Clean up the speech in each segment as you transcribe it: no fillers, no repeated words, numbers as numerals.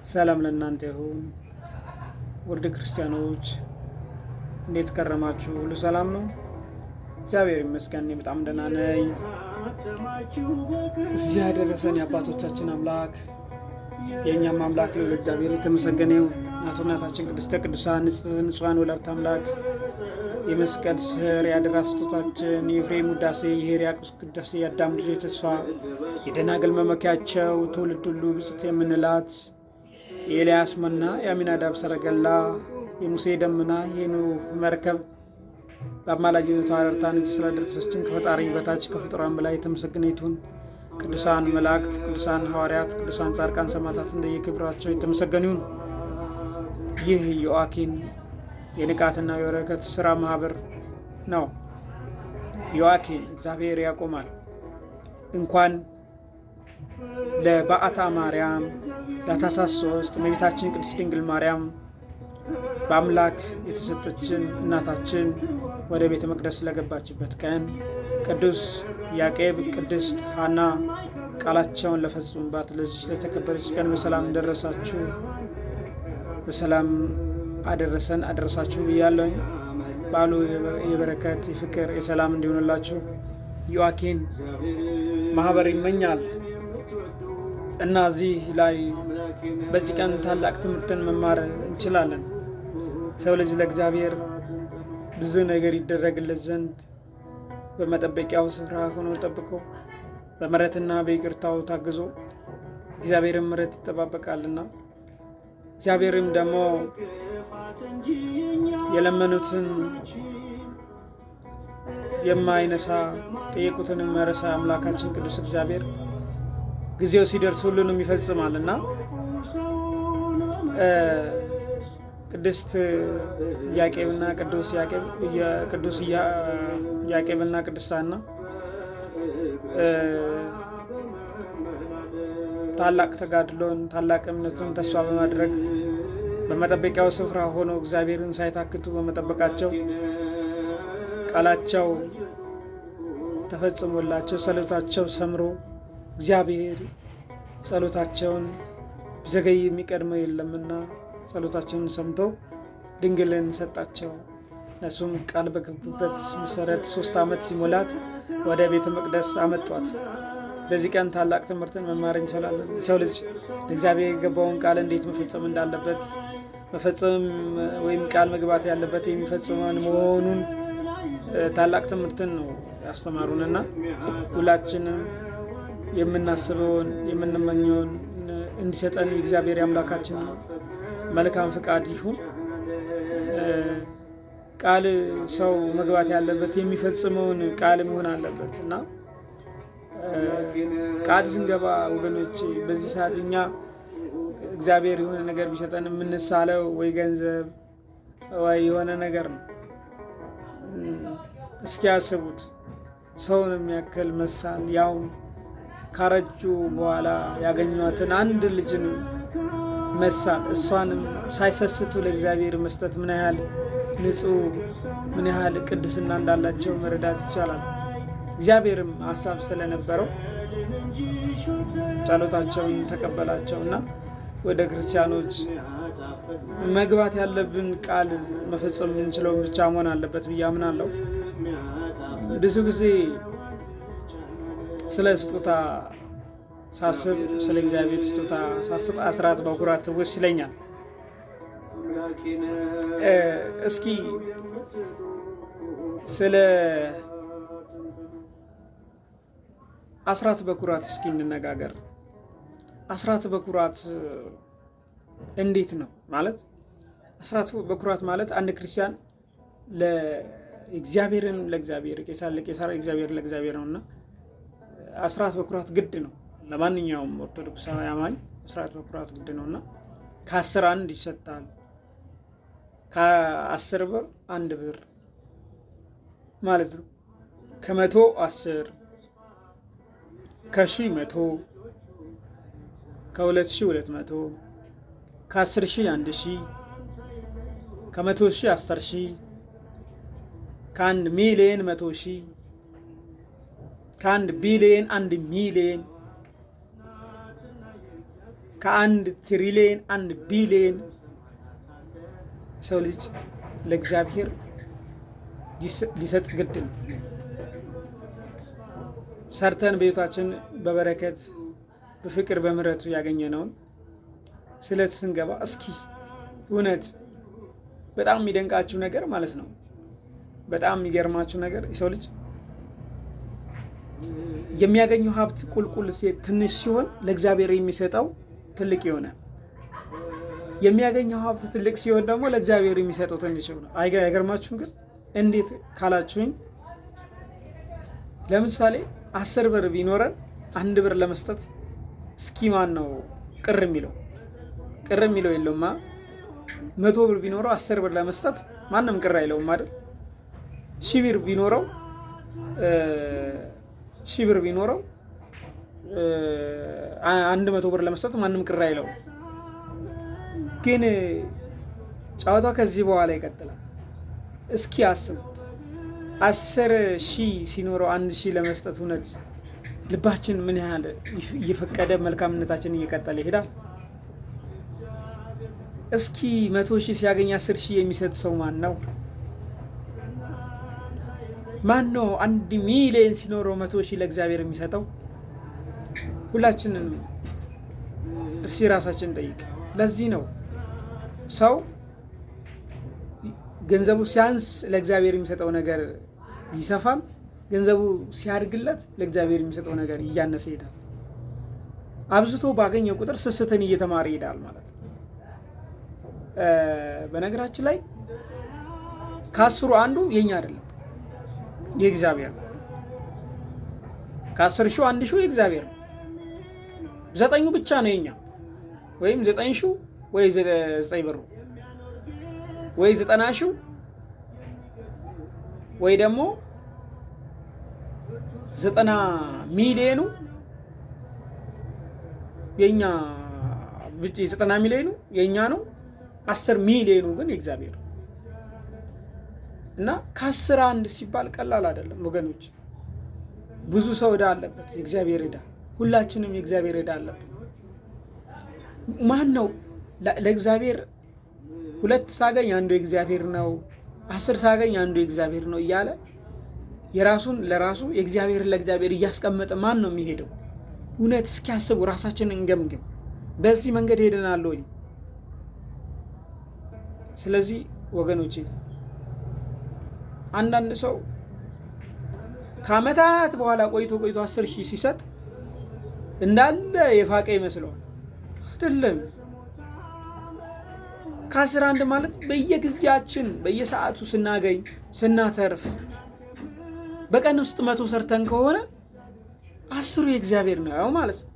ሰላም ለእናንተ ይሁን ውድ ክርስቲያኖች፣ እንዴት ከረማችሁ? ሁሉ ሰላም ነው? እግዚአብሔር ይመስገን በጣም ደህና ነኝ። እዚህ ያደረሰን የአባቶቻችን አምላክ የእኛም አምላክ ነው እግዚአብሔር የተመሰገነ ይሁን። እናታችን ቅድስተ ቅዱሳን ንጹሐን ወላዲተ አምላክ የመስቀል ስር የአደራ ስጦታችን የኤፍሬም ውዳሴ የሕርያቆስ ቅዳሴ የአዳም ልጅ ተስፋ የደናግል መመኪያቸው ትውልድ ሁሉ ብፅዕት የምንላት የኤልያስ መና የአሚናዳብ ሰረገላ የሙሴ ደመና የኖህ መርከብ በአማላጅነቷ ረድታን እንጂ ስላደረሰችን ከፈጣሪ በታች ከፍጡራን በላይ የተመሰገነ ይሁን። ቅዱሳን መላእክት፣ ቅዱሳን ሐዋርያት፣ ቅዱሳን ጻድቃን ሰማዕታት እንደየክብራቸው የተመሰገኑ ይሁን። ይህ ዮአኪን የንቃትና የበረከት ሥራ ማህበር ነው። ዮአኪን እግዚአብሔር ያቆማል። እንኳን ለበዓታ ማርያም ለታኅሳስ 3 እመቤታችን ቅድስት ድንግል ማርያም በአምላክ የተሰጠችን እናታችን ወደ ቤተ መቅደስ ለገባችበት ቀን ቅዱስ ያዕቆብ፣ ቅድስት ሐና ቃላቸውን ለፈጸሙባት ለዚች ለተከበረች ቀን በሰላም ደረሳችሁ፣ በሰላም አደረሰን አደረሳችሁ ብያለሁኝ። በዓሉ የበረከት የፍቅር የሰላም እንዲሆንላችሁ ዮአኪን ማህበር ይመኛል እና እዚህ ላይ በዚህ ቀን ታላቅ ትምህርትን መማር እንችላለን። ሰው ልጅ ለእግዚአብሔር ብዙ ነገር ይደረግለት ዘንድ በመጠበቂያው ስፍራ ሆኖ ጠብቆ በምሕረትና በይቅርታው ታግዞ እግዚአብሔርን ምሕረት ይጠባበቃልና እግዚአብሔርም ደግሞ የለመኑትን የማይነሳ ጠየቁትን የማይረሳ አምላካችን ቅዱስ እግዚአብሔር ጊዜው ሲደርስ ሁሉንም ይፈጽማልና ቅድስት ያዕቆብና ቅዱስ ያዕቆብና ቅድስት ሐና ታላቅ ተጋድሎን ታላቅ እምነትን ተስፋ በማድረግ በመጠበቂያው ስፍራ ሆነው እግዚአብሔርን ሳይታክቱ በመጠበቃቸው ቃላቸው ተፈጽሞላቸው ጸሎታቸው ሰምሮ እግዚአብሔር ጸሎታቸውን ዘገይ የሚቀድመው የለምና ጸሎታቸውን ሰምቶ ድንግልን ሰጣቸው። እነሱም ቃል በገቡበት መሰረት 3 ዓመት ሲሞላት ወደ ቤተ መቅደስ አመጧት። በዚህ ቀን ታላቅ ትምህርትን መማር እንችላለን። ሰው ልጅ ለእግዚአብሔር የገባውን ቃል እንዴት መፈጸም እንዳለበት መፈጸም ወይም ቃል መግባት ያለበት የሚፈጽመውን መሆኑን ታላቅ ትምህርትን ነው ያስተማሩንና ሁላችንም የምናስበውን የምንመኘውን እንዲሰጠን የእግዚአብሔር አምላካችን መልካም ፍቃድ ይሁን። ቃል ሰው መግባት ያለበት የሚፈጽመውን ቃል መሆን አለበት እና ቃል ስንገባ ወገኖች በዚህ ሰዓት እኛ እግዚአብሔር የሆነ ነገር ቢሰጠን የምንሳለው ወይ ገንዘብ ወይ የሆነ ነገር ነው። እስኪ ያስቡት፣ ሰውን የሚያክል መሳል ያው ካረጁ በኋላ ያገኟትን አንድ ልጅን መሳል እሷንም ሳይሰስቱ ለእግዚአብሔር መስጠት ምን ያህል ንጹሕ ምን ያህል ቅድስና እንዳላቸው መረዳት ይቻላል። እግዚአብሔርም ሀሳብ ስለነበረው ጸሎታቸውን ተቀበላቸውና ወደ ክርስቲያኖች መግባት ያለብን ቃል መፈጸም የምንችለውን ብቻ መሆን አለበት ብዬ አምናለሁ። ብዙ ጊዜ ስለ ስጦታ ሳስብ ስለ እግዚአብሔር ስጦታ ሳስብ አስራት በኩራት ትውስ ይለኛል። እስኪ ስለ አስራት በኩራት እስኪ እንነጋገር። አስራት በኩራት እንዴት ነው ማለት? አስራት በኩራት ማለት አንድ ክርስቲያን ለእግዚአብሔርን ለእግዚአብሔር ቄሳር ለቄሳር እግዚአብሔር ለእግዚአብሔር ነውና አስራት በኩራት ግድ ነው። ለማንኛውም ኦርቶዶክሳዊ አማኝ አስራት በኩራት ግድ ነውና ከ10 1 ይሰጣል። ከ10 ብር 1 ብር ማለት ነው። ከ100 10፣ ከ1000 100፣ ከ2000 200፣ ከ10,000 1,000፣ ከ100,000 10,000፣ ከ1 ሚሊዮን 100,000፣ ከ1 ቢሊዮን 1 ሚሊዮን ከ1 ትሪሊየን 1 ቢሊየን ሰው ልጅ ለእግዚአብሔር ሊሰጥ ግድ ነው። ሰርተን በቤታችን በበረከት በፍቅር በምሕረቱ ያገኘነውን ስለት ስንገባ እስኪ እውነት በጣም የሚደንቃችሁ ነገር ማለት ነው፣ በጣም የሚገርማችሁ ነገር የሰው ልጅ የሚያገኘው ሀብት ቁልቁል ትንሽ ሲሆን ለእግዚአብሔር የሚሰጠው ትልቅ ይሆናል። የሚያገኘው ሀብት ትልቅ ሲሆን ደግሞ ለእግዚአብሔር የሚሰጠው ትንሽ ይሆናል። አይገርማችሁም? ግን እንዴት ካላችሁኝ ለምሳሌ 10 ብር ቢኖረን 1 ብር ለመስጠት እስኪ ማን ነው ቅር የሚለው? ቅር የሚለው የለውማ። 100 ብር ቢኖረው 10 ብር ለመስጠት ማንም ቅር አይለውም አይደል? 1000 ብር ቢኖረው 100 ብር ለመስጠት ማንም ቅር አይለውም። ግን ጨዋታው ከዚህ በኋላ ይቀጥላል። እስኪ አስቡት 10,000 ሲኖረው 1,000 ለመስጠት እውነት ልባችን ምን ያህል እየፈቀደ መልካምነታችን እየቀጠለ ይሄዳል? እስኪ 100,000 ሲያገኝ 10,000 የሚሰጥ ሰው ማን ነው? ማን ነው 1 ሚሊዮን ሲኖረው 100,000 ለእግዚአብሔር የሚሰጠው? ሁላችንም እርስ ራሳችን ጠይቅ። ለዚህ ነው ሰው ገንዘቡ ሲያንስ ለእግዚአብሔር የሚሰጠው ነገር ይሰፋል፣ ገንዘቡ ሲያድግለት ለእግዚአብሔር የሚሰጠው ነገር እያነሰ ይሄዳል። አብዝቶ ባገኘው ቁጥር ስስትን እየተማረ ይሄዳል ማለት ነው። በነገራችን ላይ ከ10 አንዱ የኛ አይደለም የእግዚአብሔር ነው። ከ10,000 1,000 የእግዚአብሔር ነው። 9 ብቻ ነው የኛ፣ ወይም 9,000 ወይ 9 ብሩ ወይ 90,000 ወይ ደግሞ 90 ሚሊዮኑ የኛ 90 ሚሊዮኑ የኛ ነው። 10 ሚሊዮኑ ግን የእግዚአብሔር ነው። እና ከ10 1 ሲባል ቀላል አይደለም ወገኖች። ብዙ ሰው ዕዳ አለበት፣ የእግዚአብሔር ዕዳ። ሁላችንም የእግዚአብሔር ዕዳ አለበት። ማን ነው ለእግዚአብሔር 2 ሳገኝ አንዱ የእግዚአብሔር ነው፣ 10 ሳገኝ አንዱ የእግዚአብሔር ነው እያለ የራሱን ለራሱ የእግዚአብሔርን ለእግዚአብሔር እያስቀመጠ ማን ነው የሚሄደው? እውነት እስኪያስቡ ራሳችንን እንገምግም። በዚህ መንገድ ሄደናል ወይ? ስለዚህ ወገኖቼ አንዳንድ ሰው ከዓመታት በኋላ ቆይቶ 10,000 ሲሰጥ እንዳለ የፋቀ ይመስለዋል። አይደለም። ከ10 1 ማለት በየጊዜያችን በየሰዓቱ ስናገኝ ስናተርፍ፣ በቀን ውስጥ 100 ሰርተን ከሆነ 10 የእግዚአብሔር ነው ማለት ነው።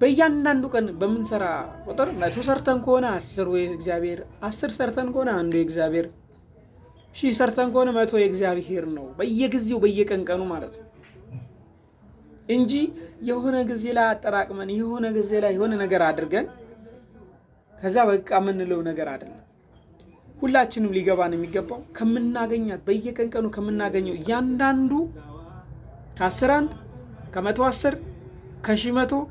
በእያንዳንዱ ቀን በምንሰራ ቁጥር 100 ሰርተን ከሆነ 10 የእግዚአብሔር፣ 10 ሰርተን ከሆነ አንዱ የእግዚአብሔር፣ 1000 ሰርተን ከሆነ 100 የእግዚአብሔር ነው። በየጊዜው በየቀንቀኑ ማለት ነው እንጂ የሆነ ጊዜ ላይ አጠራቅመን የሆነ ጊዜ ላይ የሆነ ነገር አድርገን ከዛ በቃ የምንለው ነገር አይደለም። ሁላችንም ሊገባን የሚገባው ከምናገኛት በየቀንቀኑ ከምናገኘው እያንዳንዱ ከ10 1 ከ110 ከ100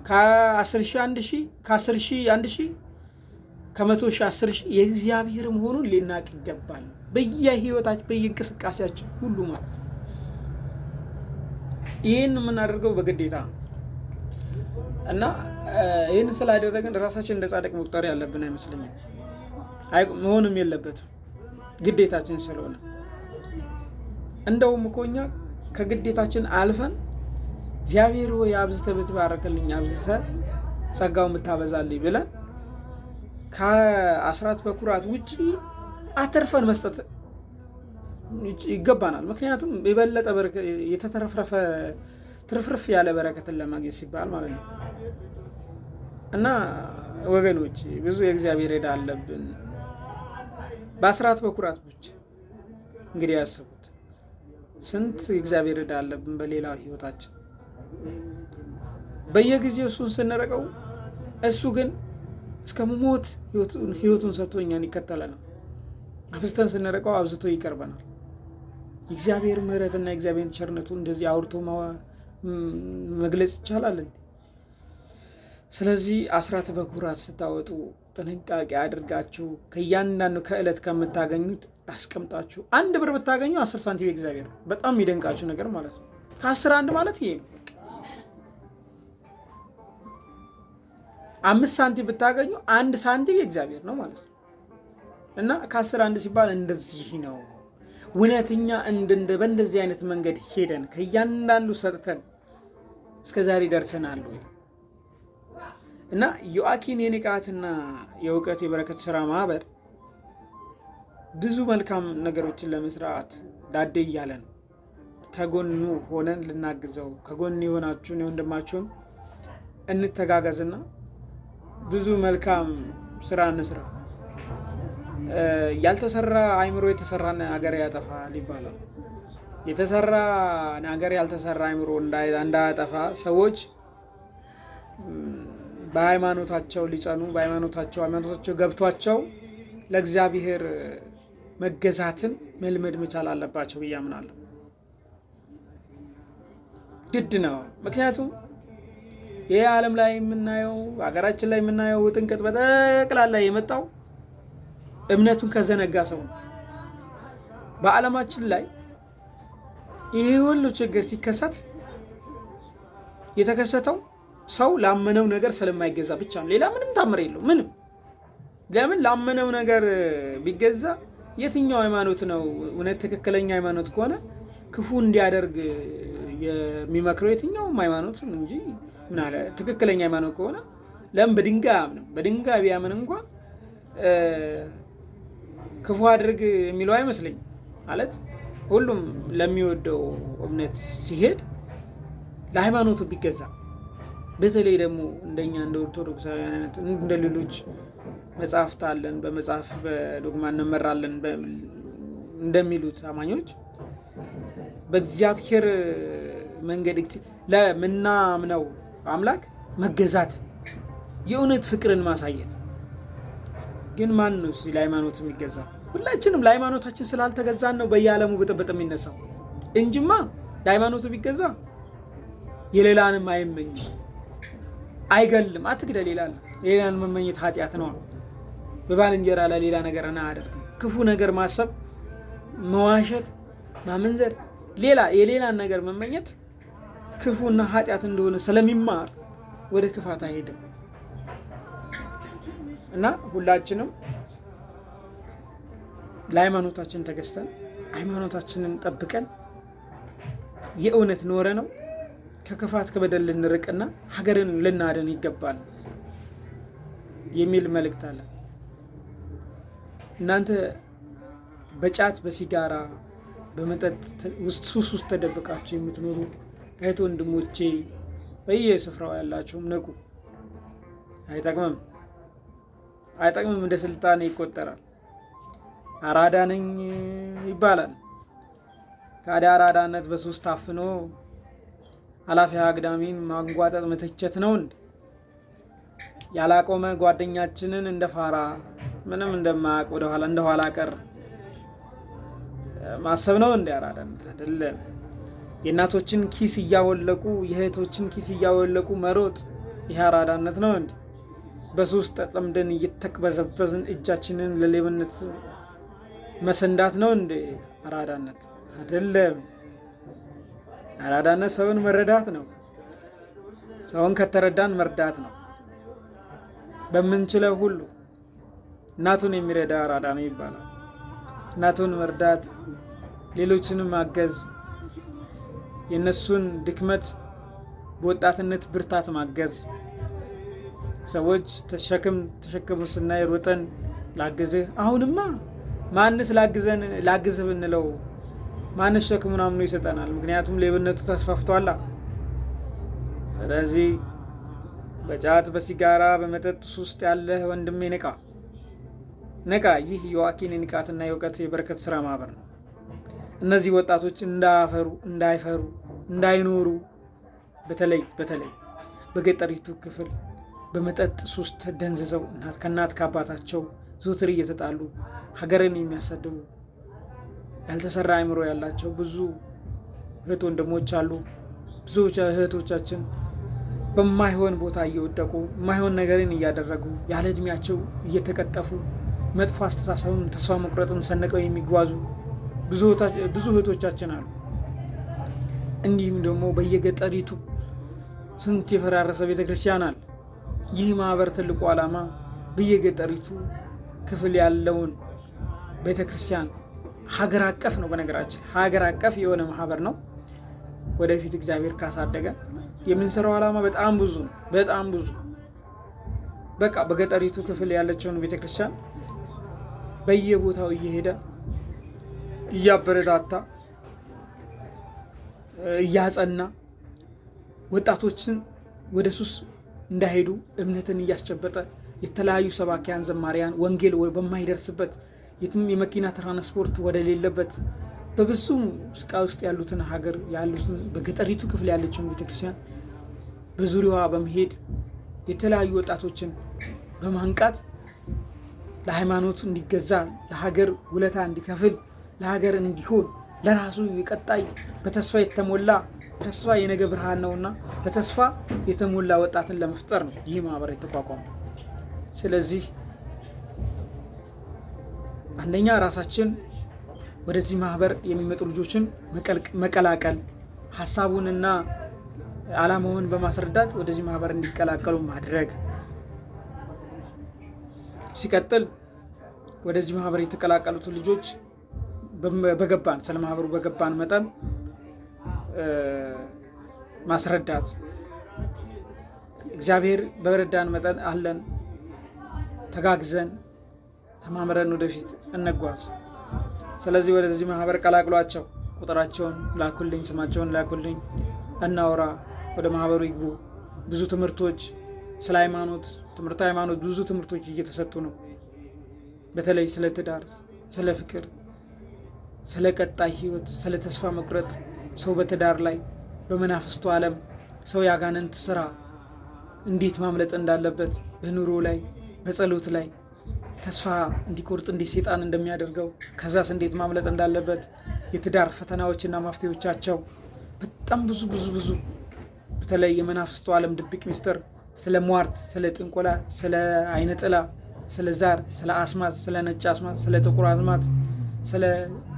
ከ10,000 1,000 ከ10,000 1,000 ከ100,000 10,000 የእግዚአብሔር መሆኑን ሊናቅ ይገባል። በየህይወታችን በየእንቅስቃሴያችን ሁሉ ማለት ነው። ይህን የምናደርገው በግዴታ ነው እና ይህን ስላደረግን ራሳችን እንደ ጻድቅ መቁጠር ያለብን አይመስለኝም። መሆንም የለበትም ግዴታችን ስለሆነ። እንደውም እኮ እኛ ከግዴታችን አልፈን እግዚአብሔር ሆይ አብዝተህ ብትባረክልኝ አብዝተህ ጸጋውን ብታበዛልኝ ብለን ከአስራት በኩራት ውጪ አተርፈን መስጠት ይገባናል። ምክንያቱም የበለጠ የተተረፈረፈ ትርፍርፍ ያለ በረከትን ለማግኘት ሲባል ማለት ነው። እና ወገኖች ብዙ የእግዚአብሔር ዕዳ አለብን በአስራት በኩራት ብቻ። እንግዲህ ያስቡት ስንት የእግዚአብሔር ዕዳ አለብን በሌላ ህይወታችን። በየጊዜው እሱን ስንረቀው እሱ ግን እስከ ሞት ህይወቱን ሰጥቶ እኛን ይከተለናል። አብዝተን ስንረቀው አብዝቶ ይቀርበናል። የእግዚአብሔር ምሕረትና የእግዚአብሔር ቸርነቱ እንደዚህ አውርቶ መግለጽ ይቻላል? ስለዚህ አስራት በኩራት ስታወጡ ጥንቃቄ አድርጋችሁ ከእያንዳንዱ ከዕለት ከምታገኙት አስቀምጣችሁ 1 ብር ብታገኙ 10 ሳንቲም የእግዚአብሔር ነው። በጣም የሚደንቃችሁ ነገር ማለት ነው። ከ10 1 ማለት ይሄ ነው። 5 ሳንቲም ብታገኙ 1 ሳንቲም የእግዚአብሔር ነው ማለት ነው። እና ከ10 1 ሲባል እንደዚህ ነው። እውነተኛ በእንደዚህ አይነት መንገድ ሄደን ከእያንዳንዱ ሰጥተን እስከ ዛሬ ደርሰናል ወይ? እና ዮአኪን የንቃትና የእውቀት የበረከት ስራ ማህበር ብዙ መልካም ነገሮችን ለመስራት ዳዴ እያለ ነው። ከጎኑ ሆነን ልናግዘው፣ ከጎን የሆናችሁን የወንድማችሁን እንተጋገዝና ብዙ መልካም ስራ እንስራ። ያልተሰራ አይምሮ የተሰራን ሀገር ያጠፋል ይባላል። የተሰራ ነገር ያልተሰራ አይምሮ እንዳያጠፋ ሰዎች በሃይማኖታቸው ሊጸኑ ሃይማኖታቸው ገብቷቸው ለእግዚአብሔር መገዛትን መልመድ መቻል አለባቸው ብዬ አምናለሁ። ግድ ነው። ምክንያቱም ይህ ዓለም ላይ የምናየው ሀገራችን ላይ የምናየው ጥንቅጥ በጠቅላላ የመጣው እምነቱን ከዘነጋ ሰው ነው። በዓለማችን ላይ ይህ ሁሉ ችግር ሲከሰት የተከሰተው ሰው ላመነው ነገር ስለማይገዛ ብቻ ነው። ሌላ ምንም ታምር የለው። ምንም ለምን ላመነው ነገር ቢገዛ የትኛው ሃይማኖት ነው እውነት ትክክለኛ ሃይማኖት ከሆነ ክፉ እንዲያደርግ የሚመክረው? የትኛውም ሃይማኖት እንጂ ምን አለ ትክክለኛ ሃይማኖት ከሆነ ለምን በድንጋይ አያምንም? በድንጋይ ቢያምን እንኳን ክፉ አድርግ የሚለው አይመስለኝ። ማለት ሁሉም ለሚወደው እምነት ሲሄድ ለሃይማኖቱ ቢገዛ፣ በተለይ ደግሞ እንደኛ እንደ ኦርቶዶክሳውያን እንደ ሌሎች መጽሐፍት አለን፣ በመጽሐፍ በዶግማ እንመራለን እንደሚሉት አማኞች በእግዚአብሔር መንገድ ለምናምነው አምላክ መገዛት፣ የእውነት ፍቅርን ማሳየት። ግን ማን ነው ለሃይማኖት የሚገዛ? ሁላችንም ለሃይማኖታችን ስላልተገዛን ነው በየዓለሙ ብጥብጥ የሚነሳው እንጂማ ለሃይማኖቱ ቢገዛ የሌላንም አይመኝ፣ አይገልም። አትግደል ይላል። የሌላን መመኘት ኃጢአት ነው። በባልንጀራ ላይ ሌላ ነገር አያደርግም። ክፉ ነገር ማሰብ፣ መዋሸት፣ ማመንዘር፣ የሌላን ነገር መመኘት ክፉና ኃጢአት እንደሆነ ስለሚማር ወደ ክፋት አይሄድም። እና ሁላችንም ለሃይማኖታችን ተገዝተን ሃይማኖታችንን ጠብቀን የእውነት ኖረ ነው ከክፋት ከበደል ልንርቅና ሀገርን ልናድን ይገባል የሚል መልእክት አለ። እናንተ በጫት በሲጋራ በመጠጥ ውስጥ ሱስ ውስጥ ተደብቃችሁ የምትኖሩ እህት ወንድሞቼ በየስፍራው ያላችሁም ንቁ። አይጠቅምም፣ እንደ ስልጣኔ ይቆጠራል። አራዳ ነኝ ይባላል። ከአዳ አራዳነት በሶስት አፍኖ ኃላፊ አግዳሚን ማንጓጠጥ መተቸት ነው እንዴ? ያላቆመ ጓደኛችንን እንደ ፋራ ምንም እንደማያውቅ ወደኋላ እንደኋላ ቀር ማሰብ ነው እንዴ? አራዳነት አይደለም። የእናቶችን ኪስ እያወለቁ የእህቶችን ኪስ እያወለቁ መሮጥ ይህ አራዳነት ነው እንዴ? በሶስት ተጠምደን እየተቅበዘበዝን እጃችንን ለሌብነት መሰንዳት ነው እንዴ? አራዳነት አይደለም። አራዳነት ሰውን መረዳት ነው። ሰውን ከተረዳን መርዳት ነው። በምንችለው ሁሉ እናቱን የሚረዳ አራዳ ነው ይባላል። እናቱን መርዳት፣ ሌሎችንም ማገዝ፣ የነሱን ድክመት በወጣትነት ብርታት ማገዝ። ሰዎች ተሸክሙ ስናይ ሮጠን ላግዝህ። አሁንማ ማንስ ላግዝህ ብንለው ማንስ ሸክሙን አምኖ ይሰጠናል? ምክንያቱም ሌብነቱ ተስፋፍቷላ። ስለዚህ በጫት በሲጋራ በመጠጥ ውስጥ ያለህ ወንድሜ ንቃ። ይህ ዮአኪን የንቃትና የእውቀት የበረከት ስራ ማህበር ነው። እነዚህ ወጣቶች እንዳይፈሩ እንዳይኖሩ በተለይ በገጠሪቱ ክፍል በመጠጥ ሱስ ደንዝዘው ከእናት ከአባታቸው ዘውትር እየተጣሉ ሀገርን የሚያሳድቡ ያልተሰራ አእምሮ ያላቸው ብዙ እህት ወንድሞች አሉ። ብዙ እህቶቻችን በማይሆን ቦታ እየወደቁ የማይሆን ነገርን እያደረጉ ያለ እድሜያቸው እየተቀጠፉ መጥፎ አስተሳሰብን ተስፋ መቁረጥን ሰንቀው የሚጓዙ ብዙ እህቶቻችን አሉ። እንዲሁም ደግሞ በየገጠሪቱ ስንት የፈራረሰ ቤተክርስቲያን አለ። ይህ ማህበር ትልቁ ዓላማ በየገጠሪቱ ክፍል ያለውን ቤተክርስቲያን ሀገር አቀፍ ነው። በነገራችን ሀገር አቀፍ የሆነ ማህበር ነው። ወደፊት እግዚአብሔር ካሳደገ የምንሰራው ዓላማ በጣም ብዙ ነው። በጣም ብዙ በቃ በገጠሪቱ ክፍል ያለችውን ቤተክርስቲያን በየቦታው እየሄደ እያበረታታ እያጸና ወጣቶችን ወደ ሱስ እንዳይሄዱ እምነትን እያስጨበጠ የተለያዩ ሰባኪያን ዘማሪያን ወንጌል በማይደርስበት የመኪና ትራንስፖርት ወደሌለበት በብዙ ስቃይ ውስጥ ያሉትን ሀገር ያሉትን በገጠሪቱ ክፍል ያለችውን ቤተክርስቲያን በዙሪያዋ በመሄድ የተለያዩ ወጣቶችን በማንቃት ለሃይማኖቱ እንዲገዛ ለሀገር ውለታ እንዲከፍል ለሀገር እንዲሆን ለራሱ የቀጣይ በተስፋ የተሞላ ተስፋ የነገ ብርሃን ነውና በተስፋ የተሞላ ወጣትን ለመፍጠር ነው ይህ ማህበር የተቋቋመው። ስለዚህ አንደኛ ራሳችን ወደዚህ ማህበር የሚመጡ ልጆችን መቀላቀል፣ ሀሳቡንና ዓላማውን በማስረዳት ወደዚህ ማህበር እንዲቀላቀሉ ማድረግ። ሲቀጥል ወደዚህ ማህበር የተቀላቀሉትን ልጆች ስለ ማህበሩ በገባን መጠን ማስረዳት። እግዚአብሔር በረዳን መጠን አለን ተጋግዘን ተማምረን ወደፊት እንጓዝ። ስለዚህ ወደዚህ ማህበር ቀላቅሏቸው። ቁጥራቸውን ላኩልኝ፣ ስማቸውን ላኩልኝ፣ እናውራ። ወደ ማህበሩ ይግቡ። ብዙ ትምህርቶች ስለ ሃይማኖት ትምህርት ሃይማኖት ብዙ ትምህርቶች እየተሰጡ ነው። በተለይ ስለ ትዳር፣ ስለ ፍቅር፣ ስለ ቀጣይ ህይወት፣ ስለ ተስፋ መቁረጥ፣ ሰው በትዳር ላይ በመናፍስቱ ዓለም ሰው ያጋንንት ስራ እንዴት ማምለጥ እንዳለበት፣ በኑሮ ላይ በጸሎት ላይ ተስፋ እንዲቆርጥ እንዴት ሰይጣን እንደሚያደርገው ከዛስ እንዴት ማምለጥ እንዳለበት፣ የትዳር ፈተናዎችና መፍትሄዎቻቸው በጣም ብዙ በተለይ የመናፍስቱ ዓለም ድብቅ ሚስጥር፣ ስለ ሟርት፣ ስለ ጥንቆላ፣ ስለ አይነ ጥላ፣ ስለ ዛር፣ ስለ አስማት፣ ስለ ነጭ አስማት፣ ስለ ጥቁር አስማት፣ ስለ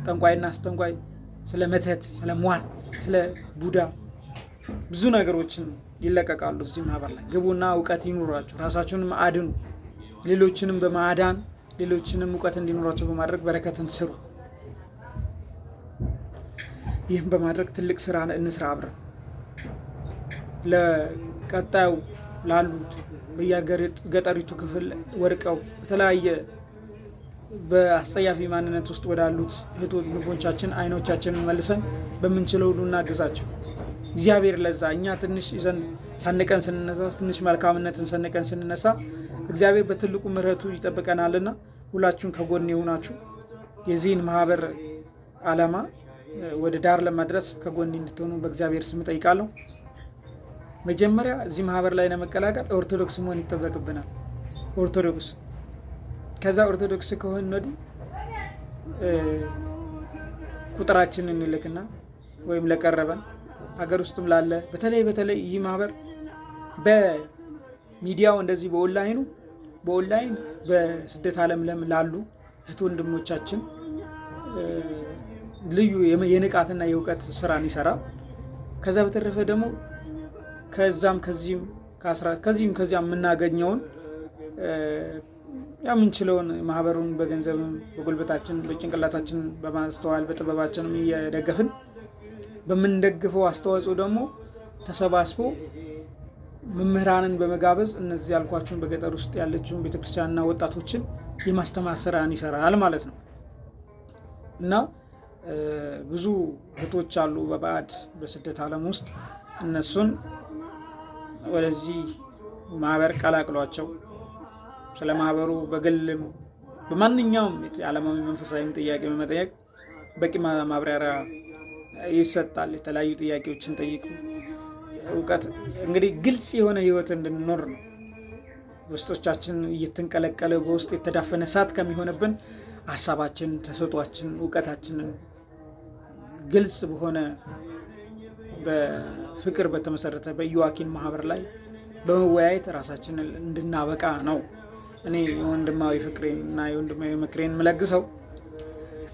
ጠንቋይና አስጠንቋይ፣ ስለ መተት፣ ስለ ሟርት፣ ስለ ቡዳ ብዙ ነገሮችን ይለቀቃሉ። እዚህ ማህበር ላይ ግቡና እውቀት ይኑራችሁ፣ ራሳችሁንም አድኑ። ሌሎችንም በማዳን ሌሎችንም እውቀት እንዲኖራቸው በማድረግ በረከትን ስሩ። ይህም በማድረግ ትልቅ ስራ እንስራ አብረን። ለቀጣዩ ላሉት በየገጠሪቱ ክፍል ወድቀው በተለያየ በአስጸያፊ ማንነት ውስጥ ወዳሉት እህት ወንድሞቻችን አይኖቻችንን መልሰን በምንችለው ሁሉ እናግዛቸው። እግዚአብሔር ለዛ እኛ ትንሽ ይዘን ሰንቀን ስንነሳ ትንሽ መልካምነትን ሰንቀን ስንነሳ እግዚአብሔር በትልቁ ምሕረቱ ይጠብቀናልና ሁላችሁም ከጎን የሆናችሁ የዚህን ማህበር ዓላማ ወደ ዳር ለማድረስ ከጎን እንድትሆኑ በእግዚአብሔር ስም ጠይቃለሁ። መጀመሪያ እዚህ ማህበር ላይ ለመቀላቀል ኦርቶዶክስ መሆን ይጠበቅብናል። ኦርቶዶክስ ከዛ ኦርቶዶክስ ከሆን ወዲህ ቁጥራችንን እንልክና ወይም ለቀረበን ሀገር ውስጥም ላለ በተለይ ይህ ማህበር በሚዲያው እንደዚህ በኦንላይን በስደት ዓለም ላሉ እህት ወንድሞቻችን ልዩ የንቃትና የእውቀት ስራን ይሰራል። ከዛ በተረፈ ደግሞ ከዚህም የምናገኘውን የምንችለውን ማህበሩን በገንዘብም በጉልበታችን በጭንቅላታችን በማስተዋል በጥበባችንም እየደገፍን በምንደግፈው አስተዋጽኦ ደግሞ ተሰባስቦ መምህራንን በመጋበዝ እነዚህ ያልኳቸውን በገጠር ውስጥ ያለችውን ቤተክርስቲያንና ወጣቶችን የማስተማር ስራን ይሰራል ማለት ነው እና ብዙ እህቶች አሉ በባዕድ በስደት ዓለም ውስጥ። እነሱን ወደዚህ ማህበር ቀላቅሏቸው። ስለ ማህበሩ በግልም በማንኛውም ዓለማዊ መንፈሳዊ ጥያቄ በመጠየቅ በቂ ማብራሪያ ይሰጣል። የተለያዩ ጥያቄዎችን ጠይቁ። እውቀት እንግዲህ ግልጽ የሆነ ህይወት እንድንኖር ነው። ውስጦቻችን እየተንቀለቀለ በውስጥ የተዳፈነ እሳት ከሚሆንብን ሀሳባችን፣ ተሰጧችን፣ እውቀታችንን ግልጽ በሆነ በፍቅር በተመሰረተ በኢዮአኪን ማህበር ላይ በመወያየት ራሳችንን እንድናበቃ ነው እኔ የወንድማዊ ፍቅሬን እና የወንድማዊ ምክሬን የምለግሰው።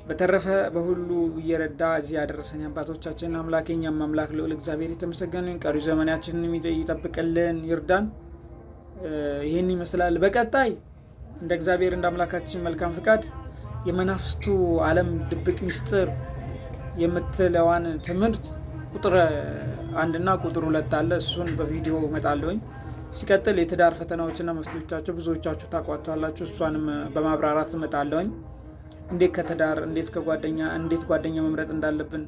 በተረፈ በሁሉ እየረዳ እዚህ ያደረሰን አባቶቻችን አምላክ የኛም አምላክ ልዑል እግዚአብሔር የተመሰገነ ቀሪ ዘመናችንን ይጠብቅልን ይርዳን። ይህን ይመስላል። በቀጣይ እንደ እግዚአብሔር እንደ አምላካችን መልካም ፍቃድ የመናፍስቱ ዓለም ድብቅ ሚስጥር የምትለዋን ትምህርት ቁጥር 1 እና ቁጥር 2 አለ። እሱን በቪዲዮ እመጣለሁኝ። ሲቀጥል የትዳር ፈተናዎችና መፍትሄዎቻቸው ብዙዎቻችሁ ታውቋቸዋላችሁ። እሷንም በማብራራት እመጣለሁኝ። እንዴት ከትዳር እንዴት ከጓደኛ እንዴት ጓደኛ መምረጥ እንዳለብን፣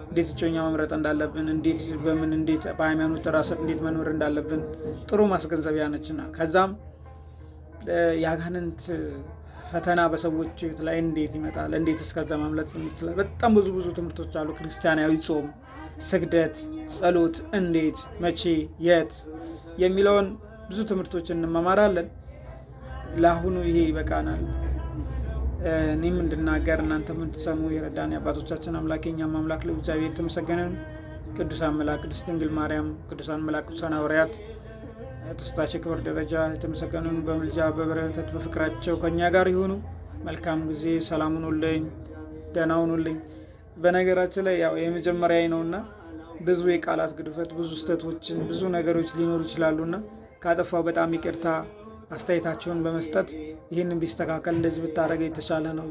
እንዴት እጮኛ መምረጥ እንዳለብን፣ እንዴት በሃይማኖት ራስን እንዴት መኖር እንዳለብን ጥሩ ማስገንዘቢያ ነችና ከዛም የአጋንንት ፈተና በሰዎች ላይ እንዴት ይመጣል፣ እንዴት እስከዛ ማምለጥ ይችላል። በጣም ብዙ ትምህርቶች አሉ። ክርስቲያናዊ ጾም፣ ስግደት፣ ጸሎት እንዴት፣ መቼ፣ የት የሚለውን ብዙ ትምህርቶችን እንማማራለን። ለአሁኑ ይሄ ይበቃናል። እኔም እንድናገር እናንተም እንድትሰሙ የረዳን የአባቶቻችን አምላክ የኛም አምላክ ልዑል እግዚአብሔር የተመሰገነ ይሁን። ቅዱሳን መላእክት፣ ቅድስት ድንግል ማርያም፣ ቅዱሳን መላእክት፣ ቅዱሳን ሐዋርያት ተስታቸው ክብር ደረጃ የተመሰገኑ በምልጃ በበረከት በፍቅራቸው ከኛ ጋር ይሁኑ። መልካም ጊዜ። ሰላም ሁኑልኝ፣ ደህና ሁኑልኝ። በነገራችን ላይ ያው የመጀመሪያ ነውና ብዙ የቃላት ግድፈት፣ ብዙ ስህተቶችን፣ ብዙ ነገሮች ሊኖሩ ይችላሉና ካጠፋው በጣም ይቅርታ። አስተያየታችሁን በመስጠት ይህንን ቢስተካከል እንደዚህ ብታደርገ የተሻለ ነው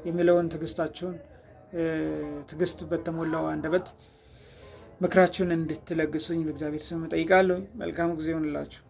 የሚለውን ትዕግስት በተሞላው አንደበት ምክራችሁን እንድትለግሱኝ በእግዚአብሔር ስም እጠይቃለሁ። መልካም ጊዜ ይሁንላችሁ።